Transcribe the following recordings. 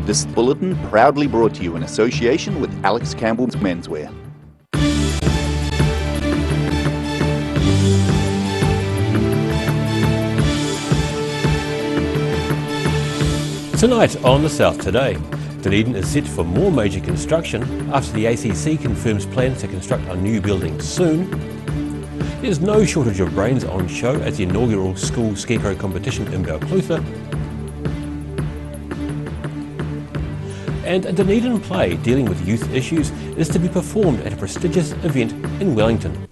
This bulletin proudly brought to you in association with Alex Campbell's Menswear. Tonight on The South Today, Dunedin is set for more major construction after the ACC confirms plans to construct a new building soon. There's no shortage of brains on show at the inaugural school Scarecrow competition in Balclutha. And a Dunedin play dealing with youth issues is to be performed at a prestigious event in Wellington.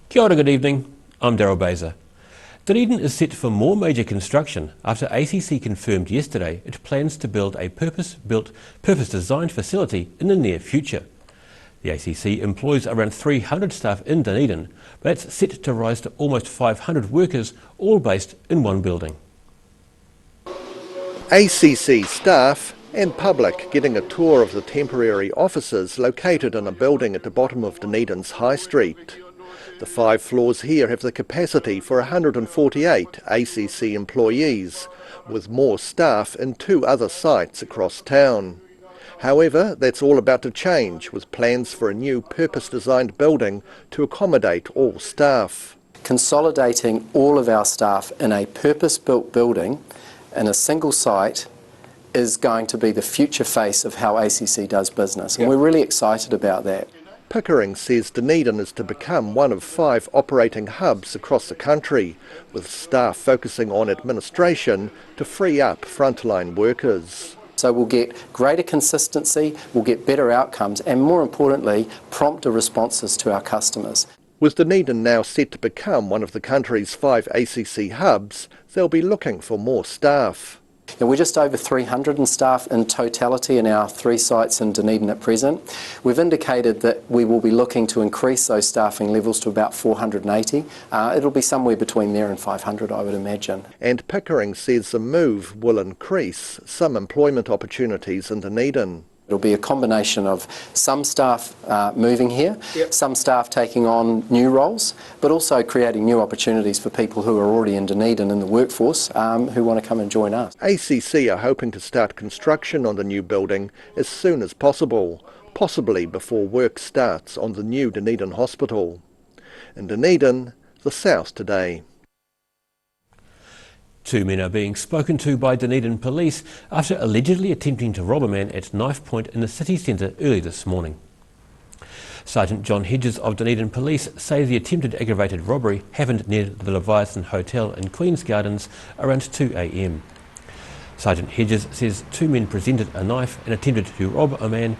Kia ora, good evening. I'm Daryl Baser. Dunedin is set for more major construction after ACC confirmed yesterday it plans to build a purpose-designed facility in the near future. The ACC employs around 300 staff in Dunedin, but it's set to rise to almost 500 workers, all based in one building. ACC staff and public getting a tour of the temporary offices located in a building at the bottom of Dunedin's High Street. The 5 floors here have the capacity for 148 ACC employees, with more staff in 2 other sites across town. However, that's all about to change, with plans for a new purpose-designed building to accommodate all staff. Consolidating all of our staff in a purpose-built building in a single site is going to be the future face of how ACC does business, and we're really excited about that. Pickering says Dunedin is to become one of 5 operating hubs across the country, with staff focusing on administration to free up frontline workers. So we'll get greater consistency, we'll get better outcomes, and more importantly, prompter responses to our customers. With Dunedin now set to become one of the country's 5 ACC hubs, they'll be looking for more staff. Now, we're just over 300 in staff in totality in our 3 sites in Dunedin at present. We've indicated that we will be looking to increase those staffing levels to about 480. It'll be somewhere between there and 500, I would imagine. And Pickering says the move will increase some employment opportunities in Dunedin. It'll be a combination of some staff moving here, some staff taking on new roles, but also creating new opportunities for people who are already in Dunedin in the workforce who want to come and join us. ACC are hoping to start construction on the new building as soon as possible, possibly before work starts on the new Dunedin Hospital. In Dunedin, The South Today. 2 men are being spoken to by Dunedin police after allegedly attempting to rob a man at knife point in the city centre early this morning. Sergeant John Hedges of Dunedin Police say the attempted aggravated robbery happened near the Leviathan Hotel in Queen's Gardens around 2 a.m. Sergeant Hedges says 2 men presented a knife and attempted to rob a man,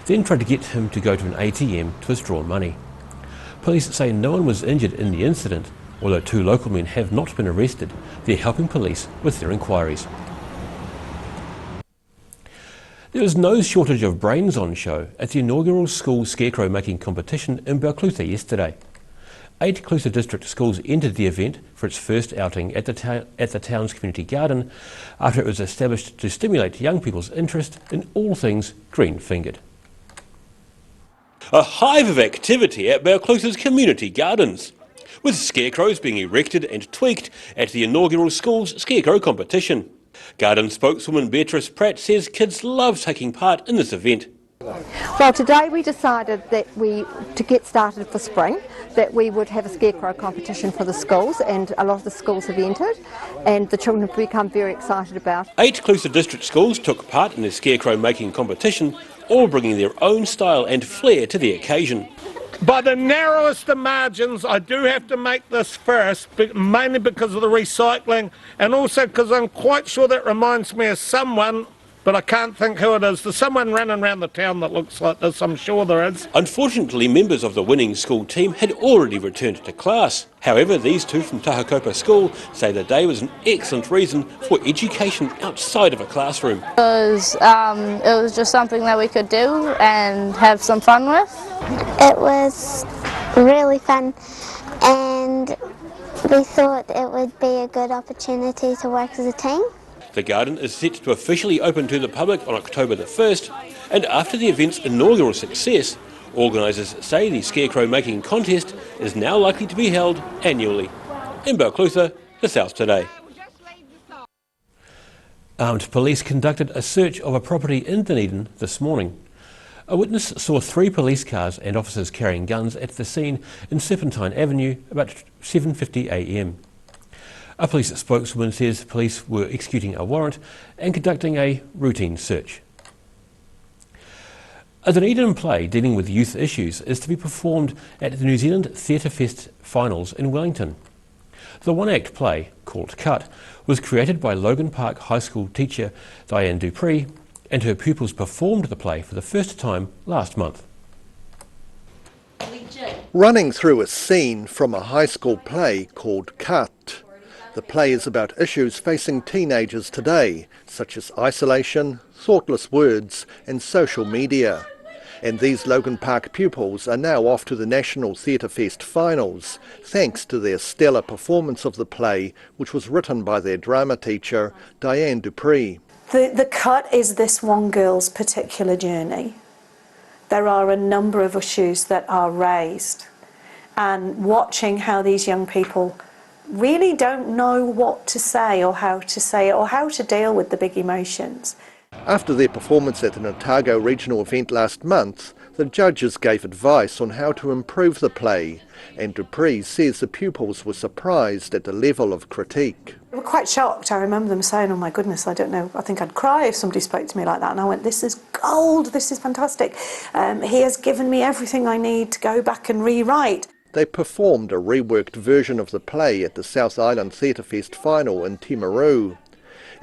then tried to get him to go to an ATM to withdraw money. Police say no one was injured in the incident. Although 2 local men have not been arrested, they're helping police with their inquiries. There was no shortage of brains on show at the inaugural school Scarecrow making competition in Balclutha yesterday. 8 Clutha district schools entered the event for its first outing at the town's community garden after it was established to stimulate young people's interest in all things green-fingered. A hive of activity at Balclutha's community gardens, with scarecrows being erected and tweaked at the inaugural school's Scarecrow competition. Garden spokeswoman Beatrice Pratt says kids love taking part in this event. Well, today we decided that to get started for spring, that we would have a Scarecrow competition for the schools, and a lot of the schools have entered, and the children have become very excited about it. 8 Clutha district schools took part in the Scarecrow making competition, all bringing their own style and flair to the occasion. By the narrowest of margins, I do have to make this first, mainly because of the recycling, and also because I'm quite sure that reminds me of someone, but I can't think who it is. There's someone running around the town that looks like this, I'm sure there is. Unfortunately, members of the winning school team had already returned to class. However, these 2 from Tahakopa School say the day was an excellent reason for education outside of a classroom. It was just something that we could do and have some fun with. It was really fun, and we thought it would be a good opportunity to work as a team. The garden is set to officially open to the public on October the 1st, and after the event's inaugural success, Organisers say the Scarecrow making contest is now likely to be held annually. In Balclutha, the South Today. Armed police conducted a search of a property in Dunedin this morning. A witness saw 3 police cars and officers carrying guns at the scene in Serpentine Avenue about 7:50 a.m. A police spokeswoman says police were executing a warrant and conducting a routine search. A Dunedin play dealing with youth issues is to be performed at the New Zealand Theatre Fest Finals in Wellington. The one-act play, called Cut, was created by Logan Park High School teacher Diane Dupree, and her pupils performed the play for the first time last month. Running through a scene from a high school play called Cut. The play is about issues facing teenagers today, such as isolation, thoughtless words and social media. And these Logan Park pupils are now off to the National Theatre Fest finals, thanks to their stellar performance of the play, which was written by their drama teacher, Diane Dupree. The Cut is this one girl's particular journey. There are a number of issues that are raised, and watching how these young people really don't know what to say or how to say it or how to deal with the big emotions. After their performance at the Otago regional event last month, the judges gave advice on how to improve the play, and Dupree says the pupils were surprised at the level of critique. They were quite shocked. I remember them saying, "Oh my goodness, I don't know, I think I'd cry if somebody spoke to me like that." And I went, "This is gold, this is fantastic. He has given me everything I need to go back and rewrite." They performed a reworked version of the play at the South Island Theatre Fest final in Timaru.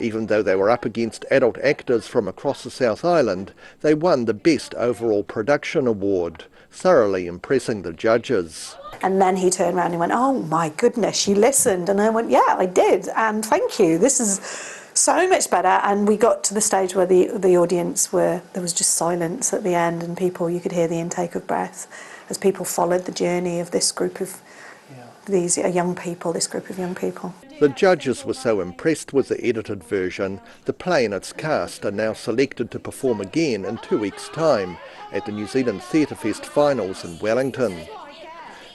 Even though they were up against adult actors from across the South Island, they won the Best Overall Production Award, thoroughly impressing the judges. And then he turned around and went, "Oh my goodness, you listened." And I went, "Yeah, I did, and thank you. This is so much better." And we got to the stage where the audience there was just silence at the end, and you could hear the intake of breath as people followed the journey of this group of this group of young people. The judges were so impressed with the edited version, the play and its cast are now selected to perform again in 2 weeks' time at the New Zealand Theatre Fest finals in Wellington.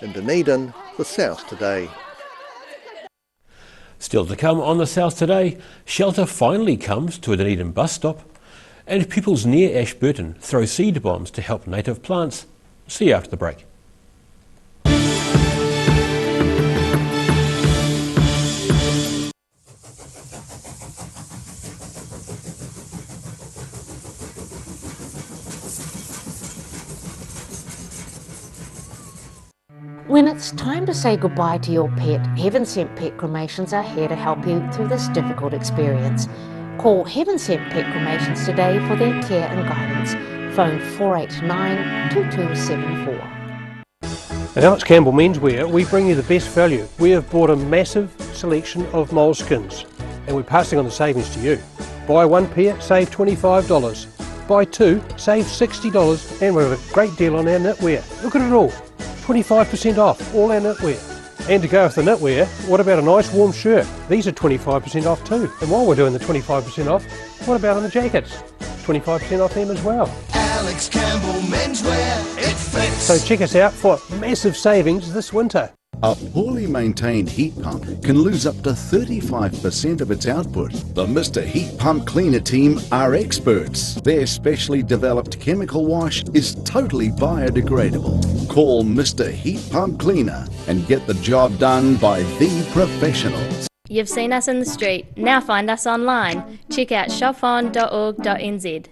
In Dunedin, the South Today. Still to come on the South Today, shelter finally comes to a Dunedin bus stop, and pupils near Ashburton throw seed bombs to help native plants. See you after the break. When it's time to say goodbye to your pet, Heaven Sent Pet Cremations are here to help you through this difficult experience. Call Heaven Sent Pet Cremations today for their care and guidance. Phone 489-2274. At Alex Campbell Menswear, we bring you the best value. We have bought a massive selection of moleskins, and we're passing on the savings to you. Buy one pair, save $25. Buy two, save $60, and we have a great deal on our knitwear. Look at it all. 25% off all our knitwear. And to go with the knitwear, what about a nice warm shirt? These are 25% off too. And while we're doing the 25% off, what about on the jackets? 25% off them as well. Alex Campbell Menswear, it fits. So check us out for massive savings this winter. A poorly maintained heat pump can lose up to 35% of its output. The Mr. Heat Pump Cleaner team are experts. Their specially developed chemical wash is totally biodegradable. Call Mr. Heat Pump Cleaner and get the job done by the professionals. You've seen us in the street, now find us online. Check out shopon.org.nz.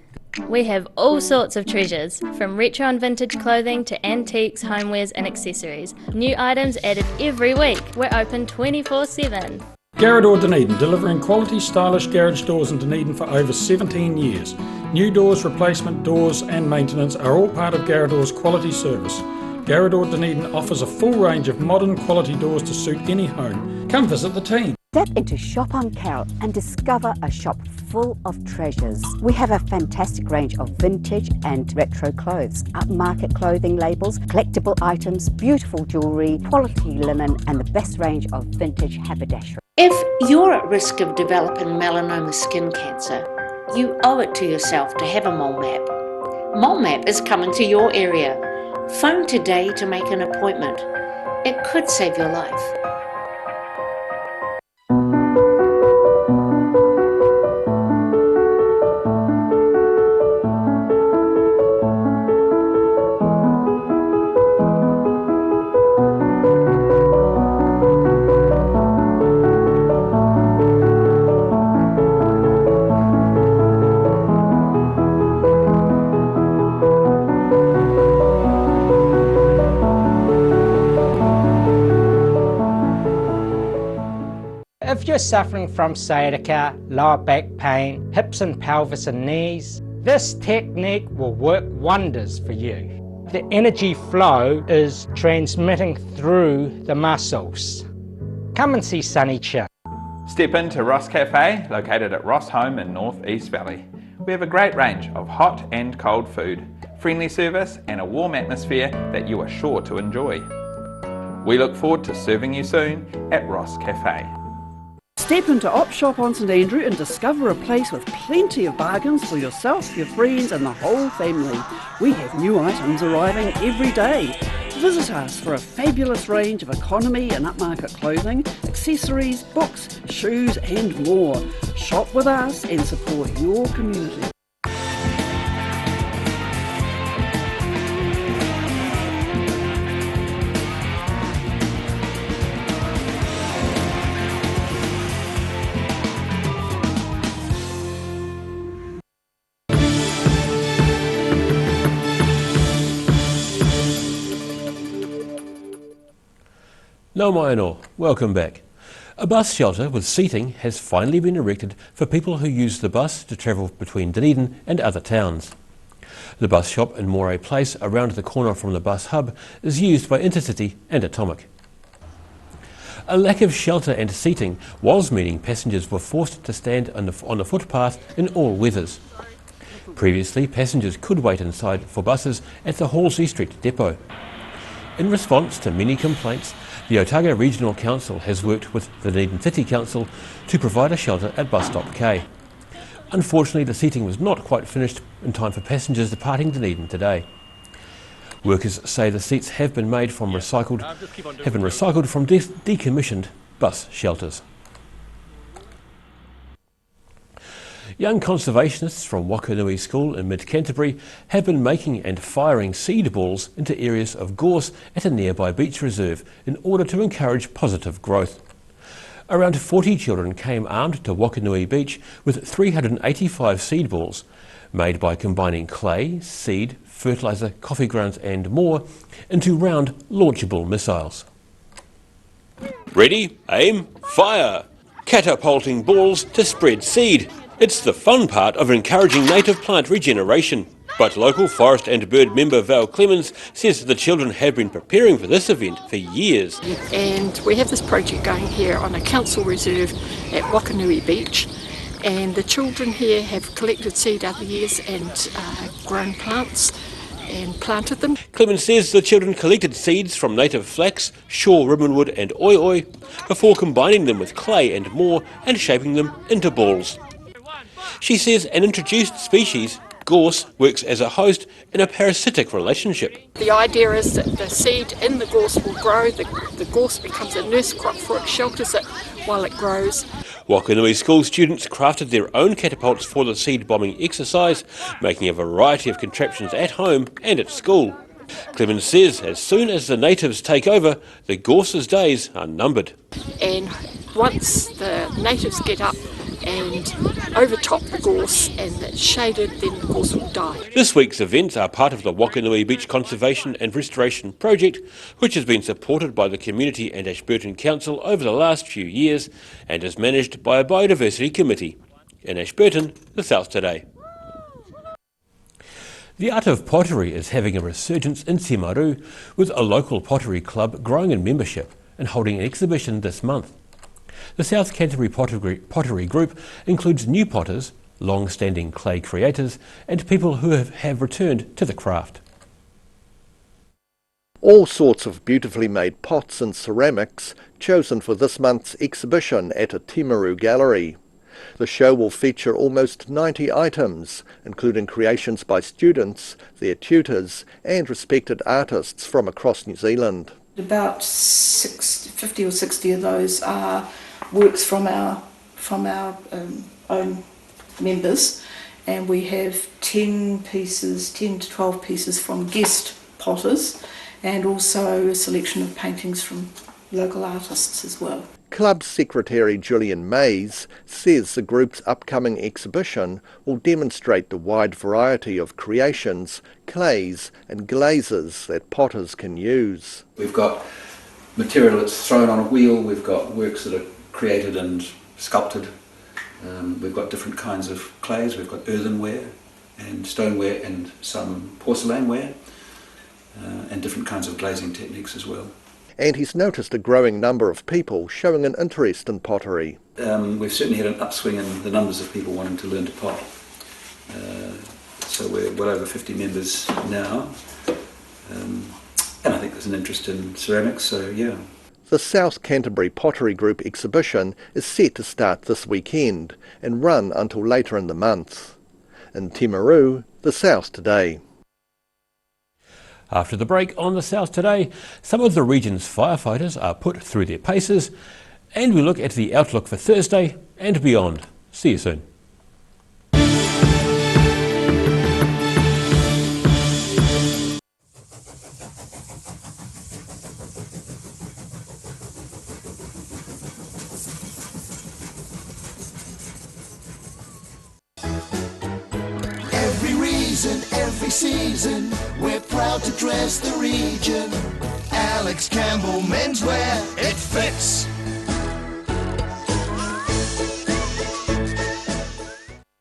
We have all sorts of treasures, from retro and vintage clothing to antiques, homewares and accessories. New items added every week. We're open 24/7. Garrador Dunedin, delivering quality, stylish garage doors in Dunedin for over 17 years. New doors, replacement doors and maintenance are all part of Garrador's quality service. Garrador Dunedin offers a full range of modern quality doors to suit any home. Come visit the team. Step into Shop on Carrot and discover a shop full of treasures. We have a fantastic range of vintage and retro clothes, upmarket clothing labels, collectible items, beautiful jewellery, quality linen and the best range of vintage haberdashery. If you're at risk of developing melanoma skin cancer, you owe it to yourself to have a mole map. Mole map is coming to your area. Phone today to make an appointment. It could save your life. If you're suffering from sciatica, lower back pain, hips and pelvis and knees, this technique will work wonders for you. The energy flow is transmitting through the muscles. Come and see Sunny Chin. Step into Ross Cafe, located at Ross Home in North East Valley. We have a great range of hot and cold food, friendly service and a warm atmosphere that you are sure to enjoy. We look forward to serving you soon at Ross Cafe. Step into Op Shop on St Andrew and discover a place with plenty of bargains for yourself, your friends and the whole family. We have new items arriving every day. Visit us for a fabulous range of economy and upmarket clothing, accessories, books, shoes and more. Shop with us and support your community. Nau mai anō, welcome back. A bus shelter with seating has finally been erected for people who use the bus to travel between Dunedin and other towns. The bus shop in Moray Place, around the corner from the bus hub, is used by Intercity and Atomic. A lack of shelter and seating was meaning passengers were forced to stand on the footpath in all weathers. Previously, passengers could wait inside for buses at the Halsey Street depot. In response to many complaints, the Otago Regional Council has worked with the Dunedin City Council to provide a shelter at Bus Stop K. Unfortunately, the seating was not quite finished in time for passengers departing Dunedin today. Workers say the seats have been made from recycled from decommissioned bus shelters. Young conservationists from Wakanui School in mid-Canterbury have been making and firing seed balls into areas of gorse at a nearby beach reserve in order to encourage positive growth. Around 40 children came armed to Wakanui Beach with 385 seed balls, made by combining clay, seed, fertiliser, coffee grounds and more into round launchable missiles. Ready, aim, fire! Catapulting balls to spread seed. It's the fun part of encouraging native plant regeneration. But local forest and bird member Val Clemens says the children have been preparing for this event for years. And we have this project going here on a council reserve at Wakanui Beach, and the children here have collected seed over the years and grown plants and planted them. Clemens says the children collected seeds from native flax, shore ribbonwood and oi before combining them with clay and more and shaping them into balls. She says an introduced species, gorse, works as a host in a parasitic relationship. The idea is that the seed in the gorse will grow, the gorse becomes a nurse crop for it, shelters it while it grows. Wakanui School students crafted their own catapults for the seed bombing exercise, making a variety of contraptions at home and at school. Clemens says as soon as the natives take over, the gorse's days are numbered. And once the natives get up and overtop the gorse and it's shaded, then the gorse will die. This week's events are part of the Wakanui Beach Conservation and Restoration Project, which has been supported by the Community and Ashburton Council over the last few years and is managed by a Biodiversity Committee. In Ashburton, the South Today. The art of pottery is having a resurgence in Timaru, with a local pottery club growing in membership and holding an exhibition this month. The South Canterbury Pottery Group includes new potters, long-standing clay creators and people who have returned to the craft. All sorts of beautifully made pots and ceramics chosen for this month's exhibition at a Timaru gallery. The show will feature almost 90 items, including creations by students, their tutors and respected artists from across New Zealand. About 50 or 60 of those are works from our own members, and we have 10 to 12 pieces from guest potters, and also a selection of paintings from local artists as well. Club Secretary Julian Mays says the group's upcoming exhibition will demonstrate the wide variety of creations, clays and glazes that potters can use. We've got material that's thrown on a wheel, we've got works that are created and sculpted, we've got different kinds of clays, we've got earthenware and stoneware and some porcelainware, and different kinds of glazing techniques as well. And he's noticed a growing number of people showing an interest in pottery. We've certainly had an upswing in the numbers of people wanting to learn to pot. So we're well over 50 members now. And I think there's an interest in ceramics, so yeah. The South Canterbury Pottery Group exhibition is set to start this weekend and run until later in the month. In Timaru, the South Today. After the break on the South Today, some of the region's firefighters are put through their paces, and we look at the outlook for Thursday and beyond. See you soon. Every reason, every season, we're proud to dress the region. Alex Campbell menswear, it fits.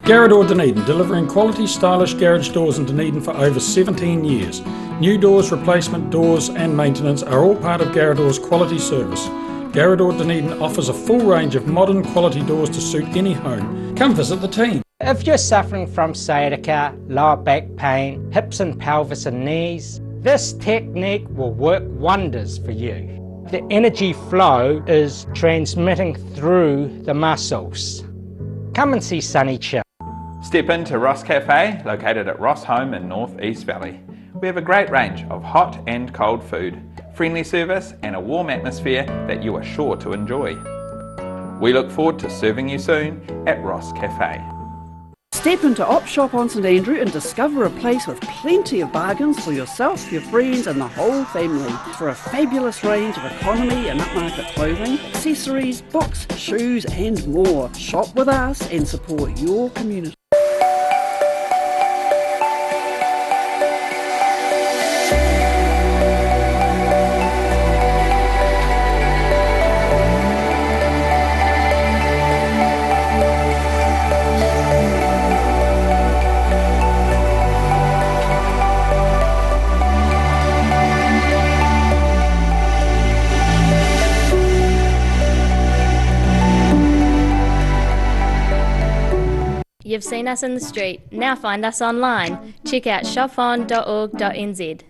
Garrador Dunedin, delivering quality stylish garage doors in Dunedin for over 17 years. New doors, replacement doors and maintenance are all part of Garrador's quality service. Garrador Dunedin offers a full range of modern quality doors to suit any home. Come visit the team. If you're suffering from sciatica, lower back pain, hips and pelvis and knees, this technique will work wonders for you. The energy flow is transmitting through the muscles. Come and see Sunny Chill. Step into Ross Cafe, located at Ross Home in North East Valley. We have a great range of hot and cold food, friendly service and a warm atmosphere that you are sure to enjoy. We look forward to serving you soon at Ross Cafe. Step into Op Shop on St Andrew and discover a place with plenty of bargains for yourself, your friends and the whole family. For a fabulous range of economy and upmarket clothing, accessories, books, shoes and more. Shop with us and support your community. You've seen us in the street, now find us online. Check out shopon.org.nz.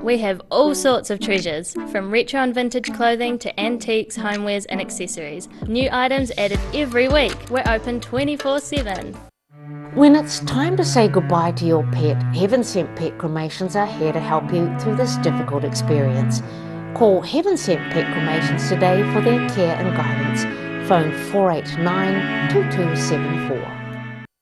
We have all sorts of treasures, from retro and vintage clothing to antiques, homewares and accessories. New items added every week. We're open 24/7. When it's time to say goodbye to your pet, Heaven Sent Pet Cremations are here to help you through this difficult experience. Call Heaven Sent Pet Cremations today for their care and guidance. Phone 489 2274.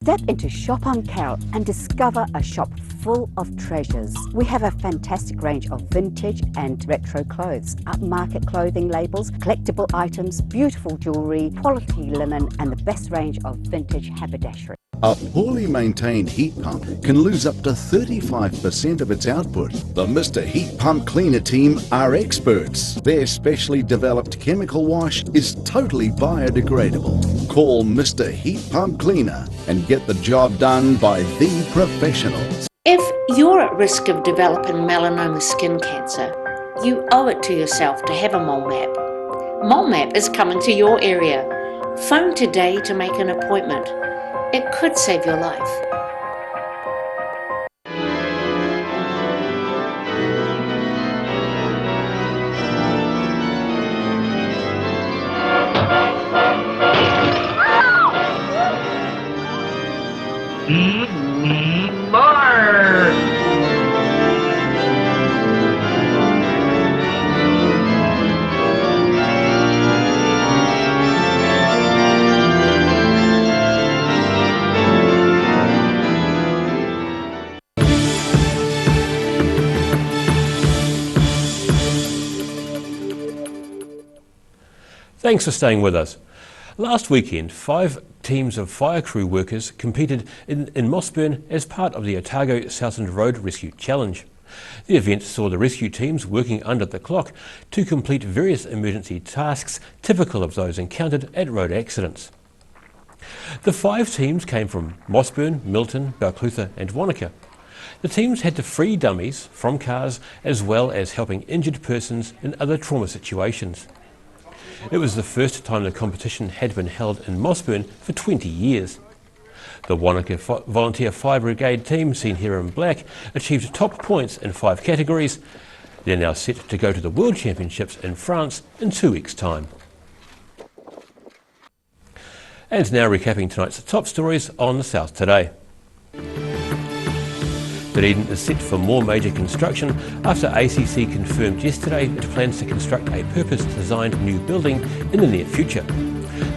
Step into Shop on Carrot and discover a shop full of treasures. We have a fantastic range of vintage and retro clothes, upmarket clothing labels, collectible items, beautiful jewellery, quality linen and the best range of vintage haberdashery. A poorly maintained heat pump can lose up to 35% of its output. The Mr. Heat Pump Cleaner team are experts. Their specially developed chemical wash is totally biodegradable. Call Mr. Heat Pump Cleaner and get the job done by the professionals. If you're at risk of developing melanoma skin cancer, you owe it to yourself to have a mole map. Mole map is coming to your area. Phone today to make an appointment. It could save your life. Thanks for staying with us. Last weekend, 5 teams of fire crew workers competed in Mossburn as part of the Otago Southland Road Rescue Challenge. The event saw the rescue teams working under the clock to complete various emergency tasks typical of those encountered at road accidents. The 5 teams came from Mossburn, Milton, Balclutha and Wanaka. The teams had to free dummies from cars as well as helping injured persons in other trauma situations. It was the first time the competition had been held in Mossburn for 20 years. The Wanaka Volunteer Fire Brigade team, seen here in black, achieved top points in 5 categories. They're now set to go to the World Championships in France in 2 weeks' time. And now recapping tonight's top stories on the South Today. Dunedin is set for more major construction after ACC confirmed yesterday it plans to construct a purpose-designed new building in the near future.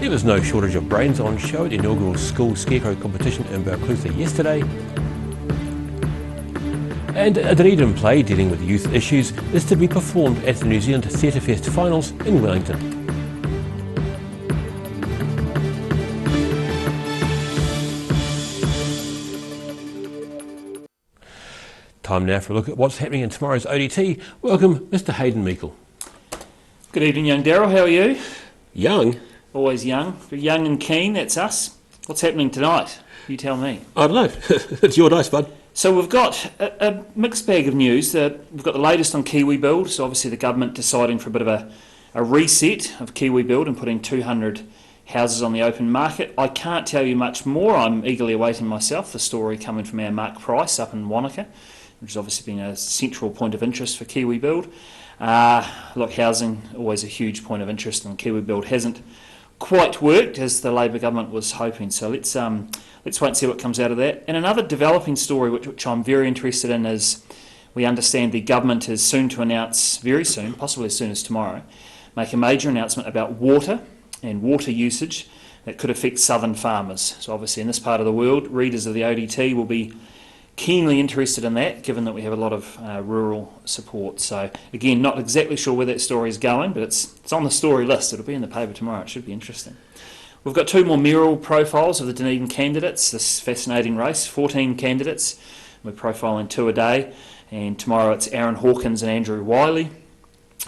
There was no shortage of brains on show at the inaugural school Scarecrow competition in Balclutha yesterday. And a Dunedin play dealing with youth issues is to be performed at the New Zealand Theatre Fest finals in Wellington. Time now for a look at what's happening in tomorrow's ODT. Welcome, Mr. Hayden Meikle. Good evening, young Daryl. How are you? Young? Always young. Young and keen, that's us. What's happening tonight? You tell me. I don't know. It's your dice, bud. So we've got a mixed bag of news. We've got the latest on Kiwi Build. So obviously the government deciding for a bit of a reset of Kiwi Build and putting 200 houses on the open market. I can't tell you much more. I'm eagerly awaiting myself the story coming from our Mark Price up in Wanaka, which has obviously been a central point of interest for Kiwi Build. Look, housing, always a huge point of interest, and Kiwi Build hasn't quite worked as the Labor government was hoping. So let's wait and see what comes out of that. And another developing story which I'm very interested in is we understand the government is soon to announce, very soon, possibly as soon as tomorrow, make a major announcement about water and water usage that could affect southern farmers. So obviously in this part of the world, readers of the ODT will be keenly interested in that, given that we have a lot of rural support. So again, not exactly sure where that story is going, but it's on the story list. It'll be in the paper tomorrow. It should be interesting. We've got 2 more mayoral profiles of the Dunedin candidates. This fascinating race, 14 candidates. We're profiling 2 a day, and tomorrow it's Aaron Hawkins and Andrew Wiley,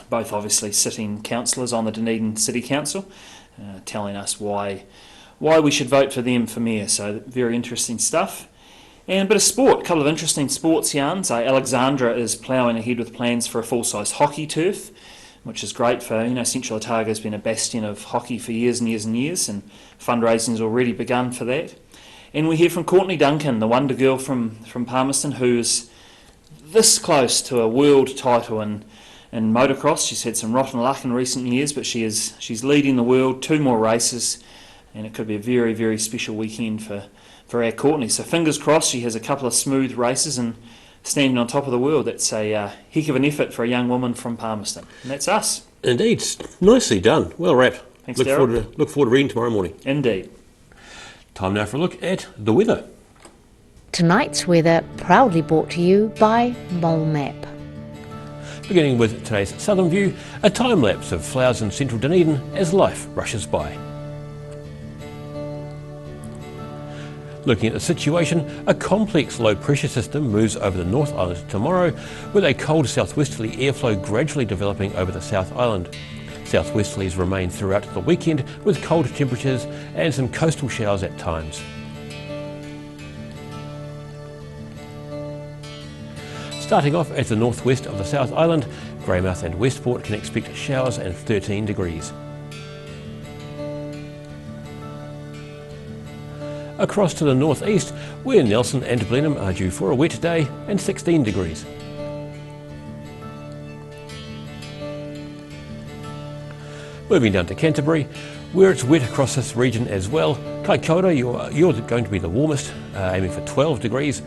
both obviously sitting councillors on the Dunedin City Council, telling us why we should vote for them for mayor. So very interesting stuff. And a bit of sport, a couple of interesting sports yarns. Alexandra is ploughing ahead with plans for a full-size hockey turf, which is great for, Central Otago has been a bastion of hockey for years and years and years, and fundraising's already begun for that. And we hear from Courtney Duncan, the wonder girl from Palmerston, who is this close to a world title in motocross. She's had some rotten luck in recent years, but she's leading the world, 2 more races, and it could be a very, very special weekend for our Courtney. So fingers crossed she has a couple of smooth races and standing on top of the world. That's a heck of an effort for a young woman from Palmerston. And that's us. Indeed. Nicely done. Well wrapped. Thanks, look Darryl. forward to reading tomorrow morning. Indeed. Time now for a look at the weather. Tonight's weather proudly brought to you by Mole Map. Beginning with today's southern view, a time-lapse of flowers in central Dunedin as life rushes by. Looking at the situation, a complex low-pressure system moves over the North Island tomorrow, with a cold southwesterly airflow gradually developing over the South Island. Southwesterlies remain throughout the weekend, with cold temperatures and some coastal showers at times. Starting off at the northwest of the South Island, Greymouth and Westport can expect showers and 13 degrees. Across to the northeast, where Nelson and Blenheim are due for a wet day and 16 degrees. Moving down to Canterbury, where it's wet across this region as well. Kaikoura, you're going to be the warmest, aiming for 12 degrees.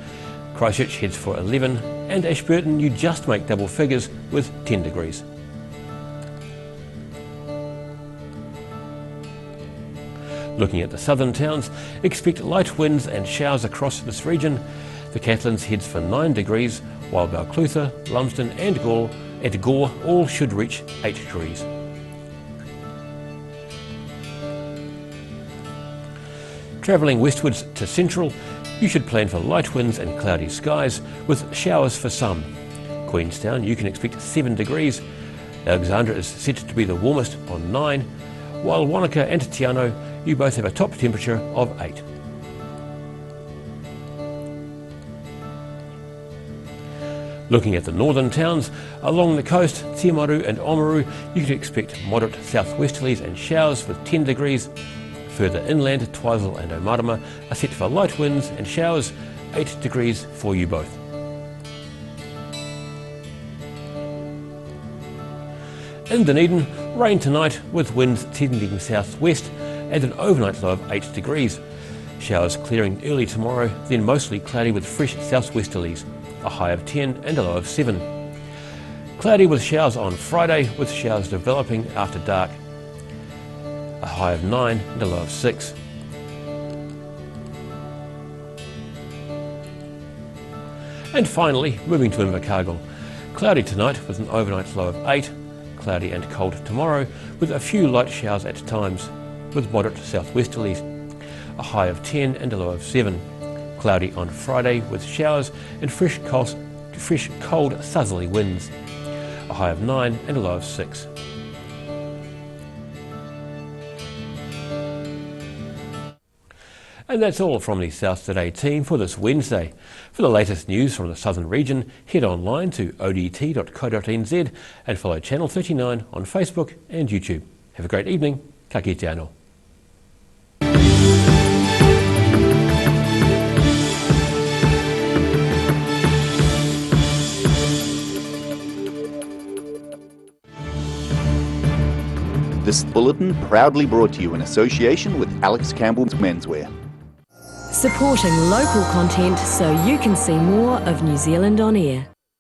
Christchurch heads for 11, and Ashburton you just make double figures with 10 degrees. Looking at the southern towns, expect light winds and showers across this region. The Catherine's heads for 9 degrees, while Balclutha, Lumsden and Gore all should reach 8 degrees. Travelling westwards to central, you should plan for light winds and cloudy skies with showers for some. Queenstown, you can expect 7 degrees. Alexandra is set to be the warmest on 9, while Wanaka and Te Anau, you both have a top temperature of 8. Looking at the northern towns, along the coast, Tiamaru and Oamaru, you can expect moderate southwesterlies and showers with 10 degrees. Further inland, Twizel and Omarama are set for light winds and showers, 8 degrees for you both. In Dunedin, rain tonight with winds tending southwest and an overnight low of 8 degrees. Showers clearing early tomorrow, then mostly cloudy with fresh southwesterlies, a high of 10 and a low of 7. Cloudy with showers on Friday, with showers developing after dark, a high of 9 and a low of 6. And finally, moving to Invercargill, cloudy tonight with an overnight low of 8, cloudy and cold tomorrow with a few light showers at times, with moderate southwesterlies, a high of 10 and a low of 7. Cloudy on Friday with showers and fresh cold southerly winds, a high of 9 and a low of 6. And that's all from the South Today team for this Wednesday. For the latest news from the southern region, head online to odt.co.nz and follow Channel 39 on Facebook and YouTube. Have a great evening. Ka kite anō. This bulletin proudly brought to you in association with Alex Campbell's Menswear. Supporting local content so you can see more of New Zealand on air.